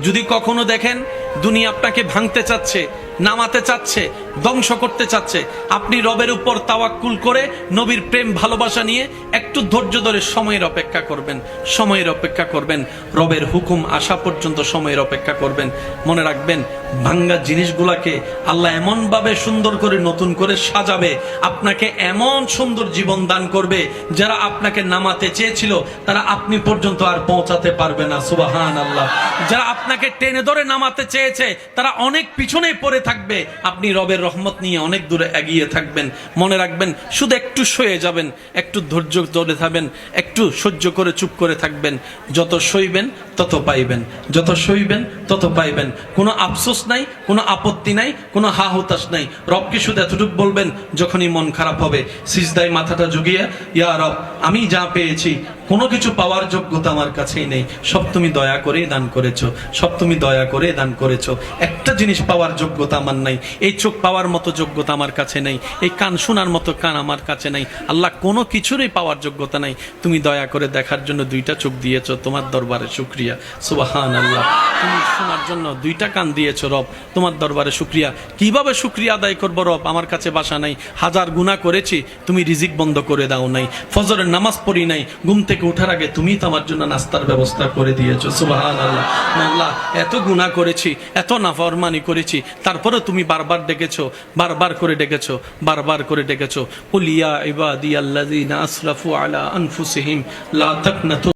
যদি কখনো দেখেন দুনিয়া আপনাকে ভাঙতে চাচ্ছে, নামাতে চাচ্ছে, ধ্বংস করতে চাচ্ছে, আপনি রবের উপর তাওয়াক্কুল করে নবীর প্রেম ভালোবাসা নিয়ে একটু ধৈর্য ধরে সময়ের অপেক্ষা করবেন, সময়ের অপেক্ষা করবেন, রবের হুকুম আসা পর্যন্ত সময়ের অপেক্ষা করবেন। মনে রাখবেন, ভাঙ্গা জিনিসগুলাকে আল্লাহ এমন ভাবে সুন্দর করে নতুন করে সাজাবে, আপনাকে এমন সুন্দর জীবন দান করবে, যারা আপনাকে নামাতে চেয়েছিল তারা আপনি পর্যন্ত আর পৌঁছাতে পারবে না। সুবহানাল্লাহ। যারা আপনাকে টেনে ধরে নামাতে চেয়েছে তারা অনেক পিছনে পড়ে থাকবে, আপনি রবের রহমত নিয়ে অনেক দূরে এগিয়ে থাকবেন। মনে রাখবেন, শুধু একটু সয়ে যাবেন, একটু ধৈর্য ধরে থাকবেন, একটু সহ্য করে চুপ করে থাকবেন। যত সইবেন তত পাইবেন, যত সইবেন তত পাইবেন। কোনো আফসোস নাই, কোনো আপত্তি নাই, কোনো হা হুতাশ নাই। রবকে শুধু এতটুকু বলবেন যখনই মন খারাপ হবে, সিজদায় মাথাটা ঝুঁকিয়ে, ইয়া রব, আমি যা পেয়েছি কোনো কিছু পাওয়ার যোগ্যতা আমার কাছেই নেই, সব তুমি দয়া করে দান করেছো, সব তুমি দয়া করে দান করেছো। একটা জিনিস পাওয়ার যোগ্যতা আমার নাই, এই চোখ পাওয়ার মতো যোগ্যতা আমার কাছে নেই, এই কান শোনার মতো কান আমার কাছে নাই। আল্লাহ, কোনো কিছুরই পাওয়ার যোগ্যতা নাই, তুমি দয়া করে দেখার জন্য দুইটা চোখ দিয়েছো, তোমার দরবারে শুকরিয়া। সুবহানাল্লাহ। তুমি শোনার জন্য দুইটা কান দিয়েছো রব, তোমার দরবারে শুকরিয়া। কিভাবে শুকরিয়া আদায় করবো রব? আমার কাছে ভাষা নাই। হাজার গুনাহ করেছি, তুমি রিজিক বন্ধ করে দাও নাই। ফজরের নামাজ পড়ি নাই, ঘুম থেকে উঠার আগে তুমি তো আমার জন্য নাস্তার ব্যবস্থা করে দিয়েছো। সুবহানাল্লাহ। আল্লাহ, এত গুনাহ করেছি, এত নাফরমানি করেছি, তারপরে তুমি বারবার ডেকেছো, বারবার করে ডেকেছো, বারবার করে ডেকেছো। কুল ইয়া ইবাদিয়াল্লাযীনা আসরাফু আলা আনফুসিহিম লা তাকনাতু